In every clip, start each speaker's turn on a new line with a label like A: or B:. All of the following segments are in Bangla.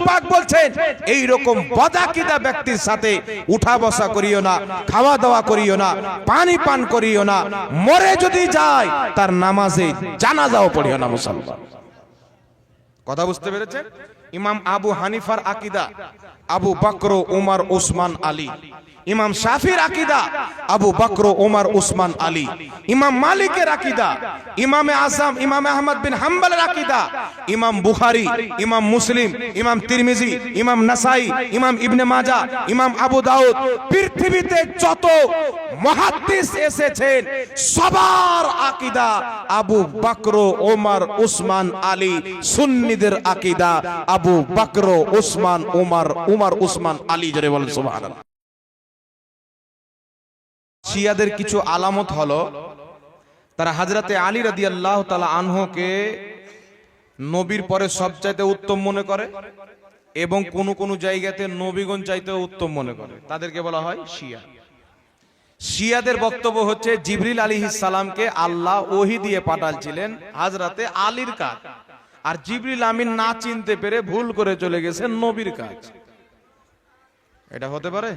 A: পাক বলছেন এই রকম বদাকিদা ব্যক্তির সাথে উঠা বসা করিও না, খাওয়া দাওয়া করিও না, পানি পান করিও না, মরে যদি যায় তার নামাজে জানাজাও পড়িও না মুসলমান। কথা বুঝতে পেরেছেন? ইমাম আবু হানিফার আকীদা আবু বকর ওমর ওসমান আলী, ইমাম শাফির আকীদা আবু বকর ওমর ওসমান আলী, ইমাম মালিকের আকীদা ইমামে আজম ইমাম আহমদ বিন হাম্বলের আকীদা, ইমাম বুখারী, ইমাম মুসলিম, ইমাম তিরমিজি, ইমাম নাসাই, ইমাম ইবনে মাজাহ, ইমাম আবু দাউদ, পৃথিবীতে যত মুহাদ্দিস এসেছেন সবার আকীদা আবু বকর ওমর ওসমান আলী, সুন্নিদের আকীদা আবু বকর ওসমান ওমর ওসমান আলী। জোরে বলেন সুবহানাল্লাহ। শিয়াদের কিছু আলামত হলো তারা হযরতে আলী রাদিয়াল্লাহু তাআলা আনহুকে নবীর পরে সবচাইতে উত্তম মনে করে এবং কোন কোন জায়গাতে নবীগণ চাইতেও উত্তম মনে করে, তাদেরকে বলা হয় শিয়া। শিয়াদের বক্তব্য হচ্ছে জিবরিল আলাইহিস সালামকে আল্লাহ ওহী দিয়ে পাঠালছিলেন হযরতে আলীর কাজ, আর জিবরিল আমিন না চিনতে পেরে ভুল করে চলে গেছেন নবীর কাজ। এটা হতে পারে?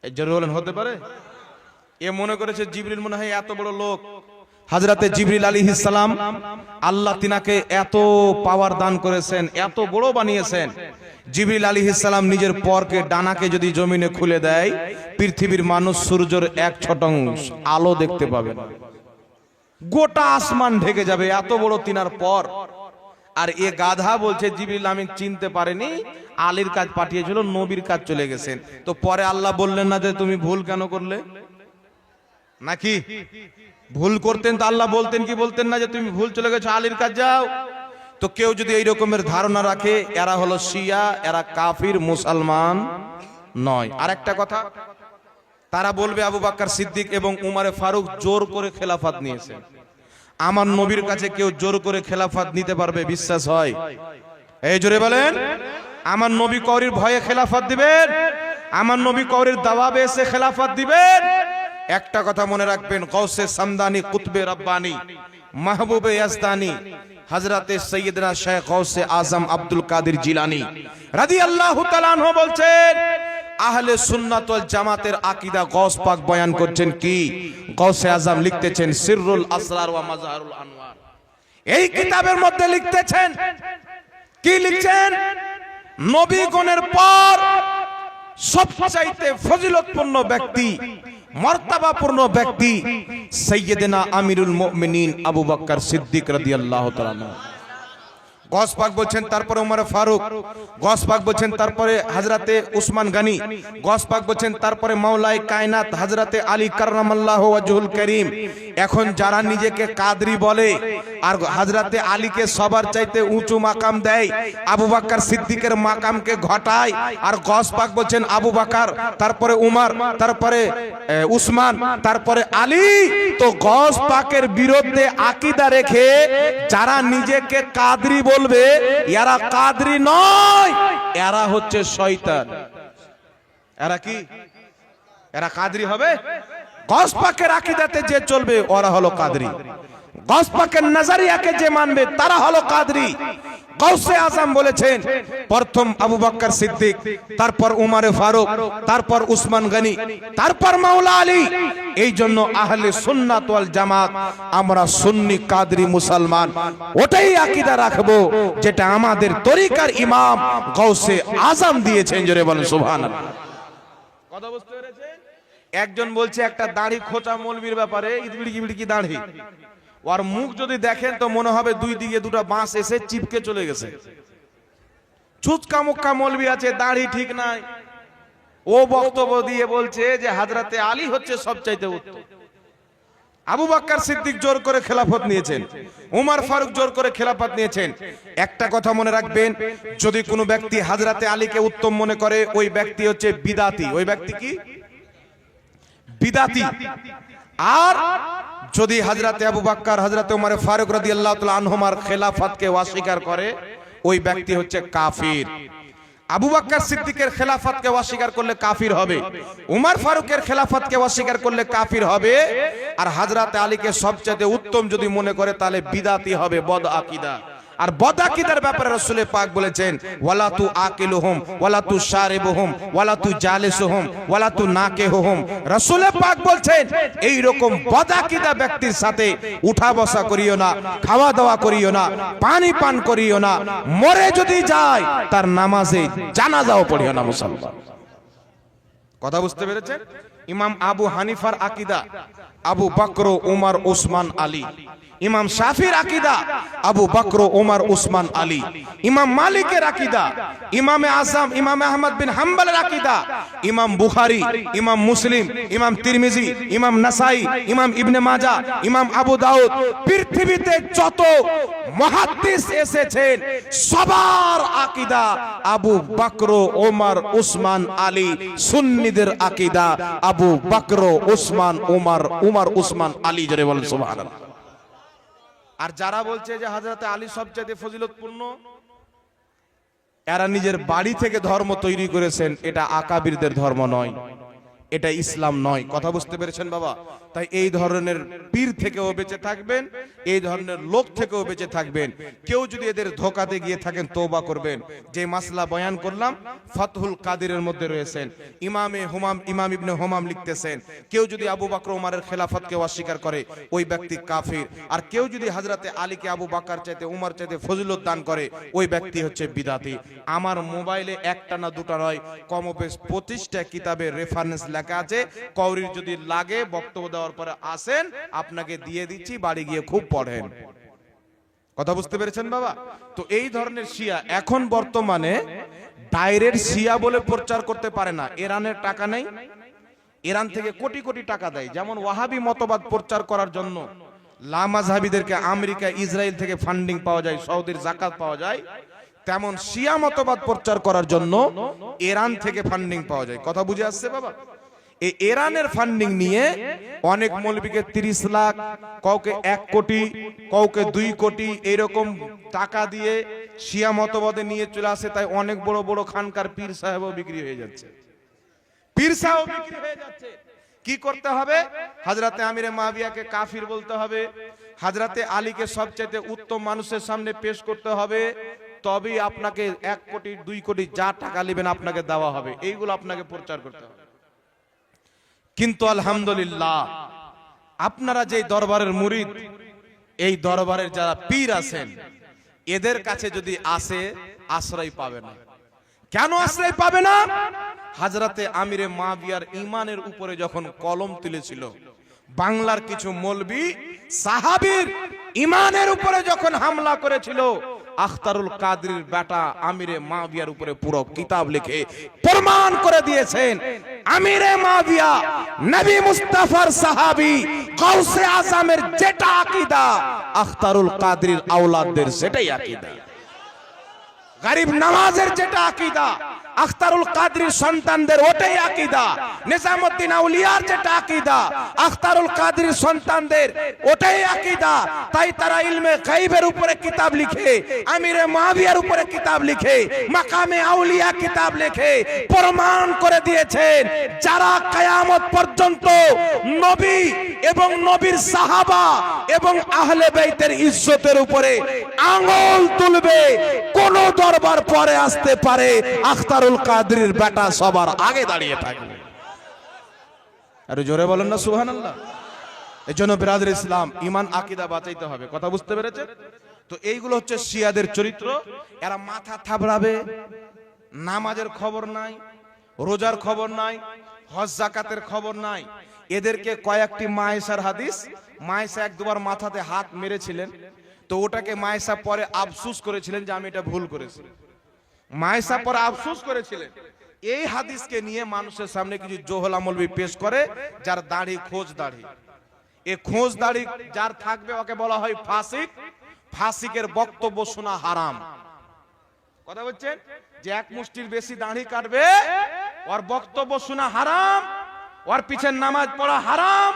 A: এই জোরে বলেন হতে পারে? এ মনে করেছে জিবরিল মনে হয় এত বড় লোক, হযরতে জিবরিল আলাইহিস সালাম আল্লাহ তিনাকে এত পাওয়ার দান করেছেন, এত বড় বানিয়েছেন। জিবরিল আলাইহিস সালাম নিজের পরকে ডানাকে যদি জমিনে খুলে দেয় পৃথিবীর মানুষ সূর্যের এক ছটাং আলো দেখতে পাবে না, গোটা আসমান ঢেকে যাবে, এত বড় তিনার পর। আর এ গাধা বলছে জিবরিল আমিন চিনতে পারেনি, আলীর কাজ পাঠিয়েছিল, নবীর কাজ চলে গেছেন। তো পরে আল্লাহ বললেন না যে তুমি ভুল কেন করলে? নাকি ভুল করতেন তো আল্লাহ বলতেন কি বলতেন না যে তুমি ভুল চলে গেছো, আলীর কাজ যাও? তো কেউ যদি এই রকমের ধারণা রাখে এরা হলো শিয়া, এরা কাফির, মুসলমান নয়। আর একটা কথা, তারা বলবে আবু বকর সিদ্দিক এবং উমরে ফারুক জোর করে খেলাফত নিয়েছেন। আমার নবীর কাছে কেউ জোর করে খেলাফত নিতে পারবে? বিশ্বাস হয়? এই জোরে বলেন। আমার নবী কওরির ভয়ে খেলাফত দিবেন? আমার নবী কওরির দাওয়াবে এসে খেলাফত দিবেন? একটা কথা মনে রাখবেন, গৌসে সামদানি, কুতবে রব্বানি, মাহবুবে ইয়াজদানি, হযরতে সাইয়্যিদনা শেখ গৌসে আজম আব্দুল কাদের জিলানী রাদিয়াল্লাহু তাআলা আনহু বলছেন, আহলে সুন্নাত ওয়াল জামাতের আকীদা গৌস পাক বয়ান করছেন কি? গৌসে আজম লিখতেছেন সিররুল আসরার ওয়া মাযহারুল আনওয়ার, এই কিতাবের মধ্যে লিখতেছেন কি লিখছেন? নবীগণের পর সবচাইতে ফজিলতপূর্ণ ব্যক্তি, মর্তবাপূর্ণ ব্যক্তি সাইয়্যিদনা আমিরুল মুমিনিন আবু বকর সিদ্দিক রাদিয়াল্লাহু তাআলা আনহু। গস পাক বলছেন তারপরে উমর ফারুক, গস পাক বলছেন তারপরে হযরতে উসমান গনি, গস পাক বলছেন তারপরে মাওলায়ে কায়নাত হযরতে আলী কাররামাল্লাহু ওয়াজহুল করিম। এখন যারা নিজেকে কাদরি বলে আর হযরতে আলীকে সবার চাইতে উঁচু মাকাম দেয়, আবু বকর সিদ্দিকের মাকামকে ঘটায়, আর গস পাক বলছেন আবু বকর, তারপরে উমর, তারপরে উসমান, তারপরে আলী। তো গস পাকের বিরুদ্ধে আকীদা রেখে যারা নিজেকে কাদরি বলবে এরা কাদরি নয়, এরা হচ্ছে শয়তান। এরা কি? এরা কাদরি হবে? গস পাকের আকীদাতে যে চলবে ওরা হলো কাদরি, গস পাকের নজরিয়াকে যে মানবে তারা হলো কাদরি। গৌসে আজম বলেছেন প্রথম আবু বকর সিদ্দিক, তারপর উমরে ফারুক, তারপর উসমান গনি, তারপর মাওলা আলী। এই জন্য আহলে সুন্নাত ওয়াল জামাত আমরা সুন্নি কাদরি মুসলমান, ওটাই আকীদা রাখবো যেটা আমাদের তরিকার ইমাম গৌসে আজম দিয়েছেন। জোরে বলেন সুবহানাল্লাহ। কথা বুঝতে পেরেছেন? একজন বলছে একটা দাড়ি খোঁচা মৌলবীর ব্যাপারে, ইদবিড়ি কি দাড়ি, ওর মুখ যদি দেখেন তো মনে হবে দুই দিকে দুটো বাঁশ এসে চিপকে চলে গেছে। ছুচকা মুক্কা মৌলবী আছে, দাড়ি ঠিক নাই, ও বক্তব্য দিয়ে বলছে যে হযরতে আলী হচ্ছে সবচাইতে উত্তম। আবু বকর সিদ্দিক জোর করে খেলাফত নিয়েছেন, উমর ফারুক জোর করে খেলাফত নিয়েছেন। একটা কথা মনে রাখবেন, যদি কোনো ব্যক্তি হযরতে আলীকে উত্তম মনে করে ওই ব্যক্তি হচ্ছে বিদাতি। ওই ব্যক্তি কি? বিদাতি। আর যদি হযরতে আবু বকর, হযরতে উমর ফারুক রাদিয়াল্লাহু তাআলা আনহুমার খেলাফতকে অস্বীকার করে ওই ব্যক্তি হচ্ছে কাফির। আবু বকর সিদ্দিকের খেলাফতকে অস্বীকার করলে কাফির হবে, উমর ফারুকের খেলাফতকে অস্বীকার করলে কাফির হবে। আর হযরতে আলীকে সবচেয়ে উত্তম যদি মনে করে তাহলে বিদাতি হবে, বদ আকীদা। আর বদাকিদার ব্যাপারে রাসূল পাক বলেছেন ওয়ালা তু আকিলুহুম ওয়ালা তু শারিবুহুম ওয়ালা তু জালিসুহুম ওয়ালা তু নাকিহুহুম। রাসূল পাক বলছেন এই রকম বদাকিদা ব্যক্তির সাথে উঠা বসা করিও না, খাওয়া দাওয়া করিও না, পানি পান করিও না, মরে যদি যায় তার নামাজে জানাজাও পড়িও না মুসলমান। কথা বুঝতে পেরেছেন? ইমাম আবু হানিফার আকীদা আবু বকর ওমর ওসমান আলী। ইমাম শাফির আকীদা আবু বকর ওমর ওসমান আলী। ইমাম মালিকের আকীদা, ইমামে আযম ইমাম আহমদ বিন হাম্বলের আকীদা, ইমাম বুখারী, ইমাম মুসলিম, ইমাম তিরমিজি, ইমাম নাসাই, ইমাম ইবনে মাজাহ, ইমাম আবু দাউদ, পৃথিবীতে যত মুহাদ্দিস এসেছেন সবার আকীদা আবু বকর ওমর ওসমান আলী। সুন্নিদের আকীদা আবু বকর ওসমান ওমর ওসমান আলী। জোরে বলেন সুবহানাল্লাহ। আর যারা বলছে যে হযরত আলী সবচেয়ে ফজিলতপূর্ণ, এরা নিজের বাড়ি থেকে ধর্ম তৈরি করেছেন। এটা আকাবিরদের ধর্ম নয়, এটা ইসলাম নয়। কথা বুঝতে পেরেছেন বাবা? তাই এই ধরনের পীর থেকেও বেঁচে থাকবেন, এই ধরনের লোক থেকেও বেঁচে থাকবেন। কেউ যদি এদের ধোঁকাতে গিয়ে থাকেন তওবা করবেন। যে মাসলা বয়ান করলাম ফাতহুল কাদিরের মধ্যে রয়েছেন। ইমাম ইবনে হুমাম লিখতেছেন কেউ যদি আবু বকর ওমরের খেলাফতকে অস্বীকার করে ওই ব্যক্তি কাফির। আর কেউ যদি হযরতে আলীকে আবু বকর চাইতে উমর চাইতে ফজিলত দান করে ওই ব্যক্তি হচ্ছে বিদাতি। আমার মোবাইলে একটা না দুটো নয়, কমবেশ 25টা কিতাবের রেফারেন্স লেখা আছে। কওরির যদি লাগে বক্তব্য দেওয়ার পরে আসেন, আপনাকে দিয়ে দিচ্ছি, বাড়ি গিয়ে খুব পড়েন। কথা বুঝতে পেরেছেন বাবা? তো এই ধরনের শিয়া এখন বর্তমানে ডাইরেক্ট শিয়া বলে প্রচার করতে পারে না। ইরানের টাকা নেই, ইরান থেকে কোটি কোটি টাকা দেয়। যেমন ওয়াহাবি মতবাদ প্রচার করার জন্য লামাযহাবীদেরকে আমেরিকা ইসরায়েল থেকে ফান্ডিং পাওয়া যায়, সৌদির যাকাত পাওয়া যায়, তেমন শিয়া মতবাদ প্রচার করার জন্য ইরান থেকে ফান্ডিং পাওয়া যায়। কথা বুঝে আসছে বাবা? এই ইরানের ফান্ডিং নিয়ে অনেক মৌলবীকে 30 লাখ, কাউকে 1 কোটি, কাউকে 2 কোটি এরকম টাকা দিয়ে শিয়া মতবাদে নিয়ে চলে আসে। তাই অনেক বড় বড় খানকার পীর সাহেবও বিক্রি হয়ে যাচ্ছে, পীর সাহেব বিক্রি হয়ে যাচ্ছে। কি করতে হবে? হযরতে আমিরে মুয়াবিয়াকে কাফির বলতে হবে, হযরতে আলীকে সবচেয়ে উত্তম মানুষের সামনে পেশ করতে হবে, তবেই আপনাকে 1 কোটি 2 কোটি যা টাকা নেবেন আপনাকে দেওয়া হবে। এইগুলো আপনাকে প্রচার করতে হবে। কিন্তু আলহামদুলিল্লাহ আপনারা যে দরবারের মুরিদ, এই দরবারের যারা পীর আছেন এদের কাছে যদি আসে আশ্রয় পাবে না। কেন আশ্রয় পাবে না? হযরতে আমিরে মুয়াবিয়ার ঈমানের উপরে যখন কলম তুলেছিল, বাংলার কিছু মৌলবী সাহাবীর ঈমানের উপরে যখন হামলা করেছিল, আখতারুল কাদরির বেটা আমিরে মুয়াবিয়ার উপরে পুরো কিতাব লিখে প্রমাণ করে দিয়েছেন আমিরে মুয়াবিয়া নবী মুস্তাফার সাহাবী, গাউসে আজমের যেটা আকীদা আখতারুল কাদরির আওলাদদের সেটাই আকীদা। গরিব নওয়াজের যেটা আকীদা আখতারুল কাদরির সন্তানদের ওটাই আকীদা। নিজামউদ্দিন আউলিয়ার যেটা আকীদা আখতারুল কাদরির সন্তানদের ওটাই আকীদা। তাই তারা ইলমে গায়বের উপরে কিতাব লিখে, আমিরে মুয়াবিয়ার উপরে কিতাব লিখে, মাকামে আউলিয়া কিতাব লিখে প্রমাণ করে দিয়েছেন যারা কিয়ামত পর্যন্ত নবী এবং নবীর সাহাবা এবং আহলে বাইতের ইজ্জতের উপরে আঙ্গুল তুলবে, কোন দরবার পরে আসতে পারে, আখতারুল কাদরির বেটা সবার আগে দাঁড়িয়ে থাকবে। আরে জোরে বলেন না সুবহানাল্লাহ। এজন্য বিরাদর ইসলাম ঈমান আকীদা বাঁচাইতে হবে। কথা বুঝতে পেরেছেন? তো এইগুলো হচ্ছে শিয়াদের চরিত্র। এরা মাথা থাবড়াবে, নামাজের খবর নাই, রোজার খবর নাই, হজ যাকাতের খবর নাই। এদেরকে কয়েকটি মায়েশার হাদিস, মায়েশা 1-2 বার মাথাতে হাত মেরেছিলেন, তো ওটাকে মায়েশা পরে আফসোস করেছিলেন যে আমি এটা ভুল করেছি। মায়েশা পরে আফসোস করেছিলেন। এই হাদিসকে নিয়ে মানুষের সামনে কিছু জোহলা মৌলবী পেশ করে, যার দাড়ি খোঁজ দাড়ি, এই খোঁজ দাড়ি যার থাকবে ওকে বলা হয় ফাসিক। ফাসিকের বক্তব্য শোনা হারাম। কথা বলছেন যে এক মুষ্টির বেশি দাড়ি কাটবে ওর বক্তব্য শোনা হারাম, ওর পিছনে নামাজ পড়া হারাম,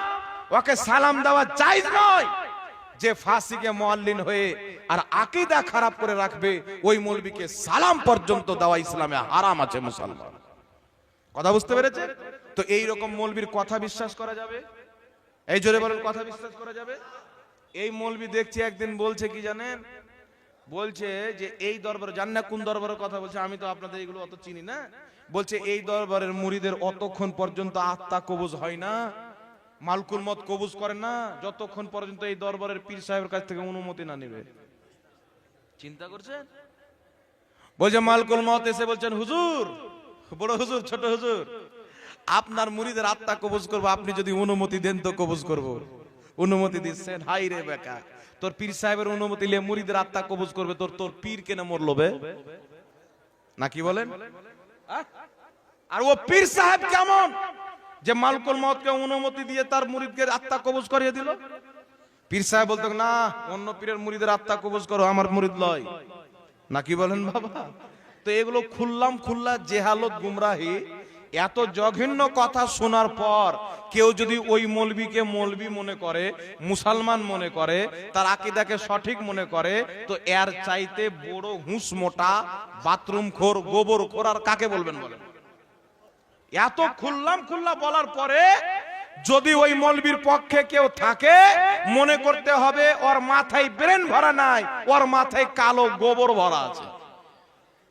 A: ওকে সালাম দেওয়া জায়েজ নয়। যে ফাসিকে মুআল্লিন হয়ে আর আকীদা খারাপ করে রাখবে ওই মৌলবীকে সালাম পর্যন্ত দেওয়া ইসলামে হারাম আছে মুসলমান। কথা বুঝতে পেরেছেন? তো এই রকম মৌলবীর কথা বিশ্বাস করা যাবে? এই জোরে বলেন, কথা বিশ্বাস করা যাবে? এই মৌলবী দেখছি একদিন বলছে কি জানেন, বলছে যে এই দরবারে জান না কোন দরবারের কথা বলছে, আমি তো আপনাদের এগুলো অত চিনি না। বলছে এই দরবারের মুরিদের অতক্ষণ পর্যন্ত আত্মা কবুজ হয় না, মালকুল মত কবুজ করে না, যতক্ষণ পর্যন্ত এই দরবারের পীর সাহেবের কাছ থেকে অনুমতি না নেবে। চিন্তা করছেন? বলছে মালকুল মত এসে বলছেন, হুজুর, বড় হুজুর, ছোট হুজুর, আপনার মুরিদের আত্মা কবুজ করবো, আপনি যদি অনুমতি দেন তো কবুজ করব। অনুমতি দিচ্ছেন? হাই রে বেকা, তোর পীর সাহেবের অনুমতি নিয়ে মুরিদের আত্মা কবুজ করবে, তোর পীর কেন মরলো বে? না কি বলেন? আর ও পীর সাহেব কেমন যে মালকুল মতকে অনুমতি দিয়ে তার মুরিদকে আত্মা কবুজ করিয়ে দিল? পীর সাহেব বলতো না, অন্য পীরের মুরিদের আত্মা কবুজ করো, আমার মুরিদ লয়। না কি বলেন বাবা? তো এগুলো খুল্লা জেহালত, গুমরাহি। এত জঘন্য কথা শোনার পর কেউ যদি ওই মৌলবীকে মৌলবী মনে করে, মুসলমান মনে করে, তার আকীদাকে সঠিক মনে করে, তো এর চাইতে বড় হুঁস মোটা বাথরুম খোর, গোবর খোর আর কাকে বলবেন বলেন? এত খুল্লা বলার পরে যদি ওই মৌলবীর পক্ষে কেউ থাকে, মনে করতে হবে ওর মাথায় ব্রেন ভরা নাই, ওর মাথায় কালো গোবর ভরা আছে।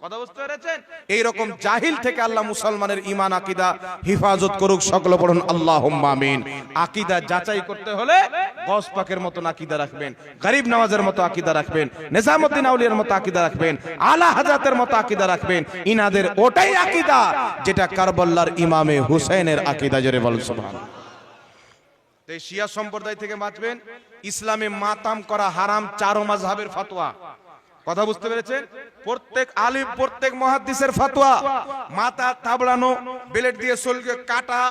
A: কথা বুঝতে পেরেছেন? এইরকম জাহিল থেকে আল্লাহ মুসলমানের ঈমান আকীদা হিফাজত করুক। সকলে পড়ুন আল্লাহুম্মা আমিন। আকীদা যাচাই করতে হলে গওস পাকের মতো আকীদা রাখবেন, গরিব নওয়াজের মতো আকীদা রাখবেন, নিজামউদ্দিন আউলিয়ার মতো আকীদা রাখবেন, আলা হযরতের মতো আকীদা রাখবেন। ইনাদের ওটাই আকীদা যেটা কারবালার ইমামে হুসাইনের আকীদা। জোরে বলুন সুবহানাল্লাহ। এই শিয়া সম্প্রদায় থেকে বাঁচবেন। ইসলামে মাতাম করা হারাম, চারো মাযহাবের ফতোয়া। কথা বুঝতে পেরেছেন? প্রত্যেক আলিম, প্রত্যেক মুহাদ্দিসের ফতোয়া। মাথা থাবড়ানো, বেলেট দিয়ে শরীরকে কাটা।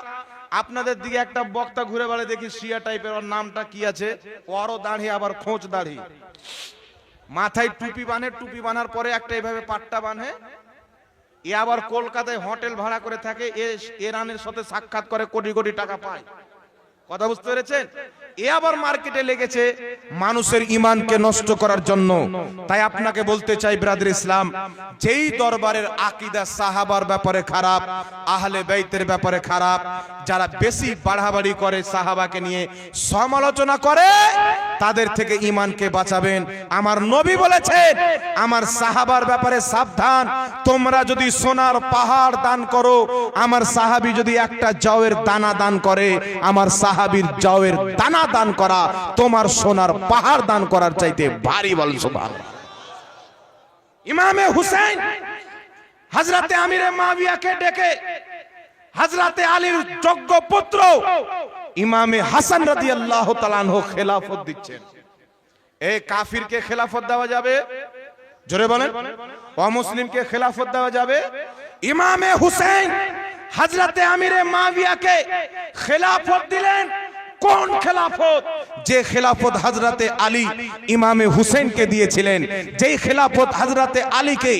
A: আপনাদের দিকে একটা বক্তা ঘুরে বেড়ায় দেখি শিয়া টাইপের, ওর নামটা কি আছে, ওরও দাড়ি, আবার খোঁচ দাড়ি, মাথায় টুপি বাঁধে, টুপি বাঁধার পরে একটা এভাবে পাট্টা বাঁধে। এ আবার কলকাতায় হোটেল ভাড়া করে থাকে, ইরানের সাথে সাক্ষাৎ করে, কোটি কোটি টাকা পায়। কথা বুঝতে পেরেছেন? এ আবার মার্কেটে লেগেছে মানুষের ঈমানকে নষ্ট করার জন্য। তাই আপনাকে বলতে চাই ব্রাদার ইসলাম, যেই দরবারের আকীদা সাহাবার ব্যাপারে খারাপ, আহলে বাইতের ব্যাপারে খারাপ, যারা বেশি বাড়াবাড়ি করে, সাহাবাকে নিয়ে সমালোচনা করে, তাদের থেকে ঈমানকে বাঁচাবেন। আমার নবী বলেছেন, আমার সাহাবার ব্যাপারে সাবধান। তোমরা যদি সোনার পাহাড় দান করো, আমার সাহাবী যদি একটা জওয়ের দানা দান করে, আমার সাহাবীর জওয়ের দানা দান করা তোমার সোনার পাহাড় দান করার চাইতে ভারী। বল সুবহানাল্লাহ। ইমামে হুসাইন হযরতে আমিরে মুয়াবিয়াকে ডেকে হযরতে আলীর যোগ্য পুত্র ইমামে হাসান রাদিয়াল্লাহু তাআলা আনহু খেলাফত দিচ্ছেন। এই কাফিরকে খেলাফত দেওয়া যাবে? জোরে বলেন। অমুসলিমকে খেলাফত দেওয়া যাবে? ইমামে হুসাইন হযরতে আমিরে মুয়াবিয়াকে খেলাফত দিলেন। কোন খেলাফত? যে খেলাফত হযরতে আলী ইমামে হুসাইনকে দিয়েছিলেন, যেই খেলাফত হযরতে আলীকে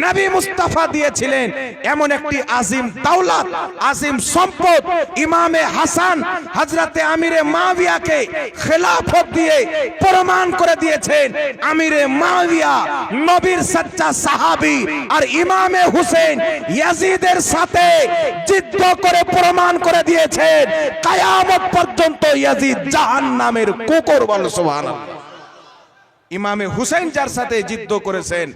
A: নবী মুস্তাফা দিয়েছিলেন। এমন একটি আজিম দৌলত, আজিম সম্পদ ইমামে হাসান হযরতে আমিরে মুয়াবিয়াকে খেলাফত দিয়ে প্রমাণ করে দিয়েছেন, আমিরে মুয়াবিয়া নবীর সচ্চা সাহাবী। আর ইমামে হুসাইন ইয়াজিদের সাথে যুদ্ধ করে প্রমাণ করে দিয়েছেন, কিয়ামত পর্যন্ত ইয়াজিদ জাহান্নামের কুকুর। বল সুবহানাল্লাহ। ইমামে হুসাইন যার সাথে যুদ্ধ করেছেন,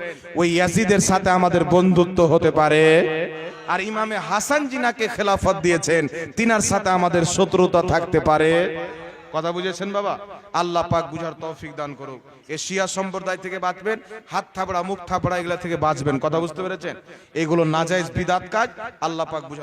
A: ওই ইয়াজিদের সাথে আমাদের বন্ধুত্ব হতে পারে। আর ইমামে হাসান জিনাকে খেলাফত দিয়েছেন, তিনার সাথে আমাদের শত্রুতা থাকতে পারে। কথা বুঝেছেন বাবা? আল্লাহ পাক বুঝার তৌফিক দান করুক। এই শিয়া সম্প্রদায় থেকে বাঁচবেন, হাত থাবড়া, মুখ থাবড়া, এগুলা থেকে বাঁচবেন। কথা বুঝতে পেরেছেন? এগুলো নাজায়েজ বিদআত কাজ। আল্লাহ পাক বুঝার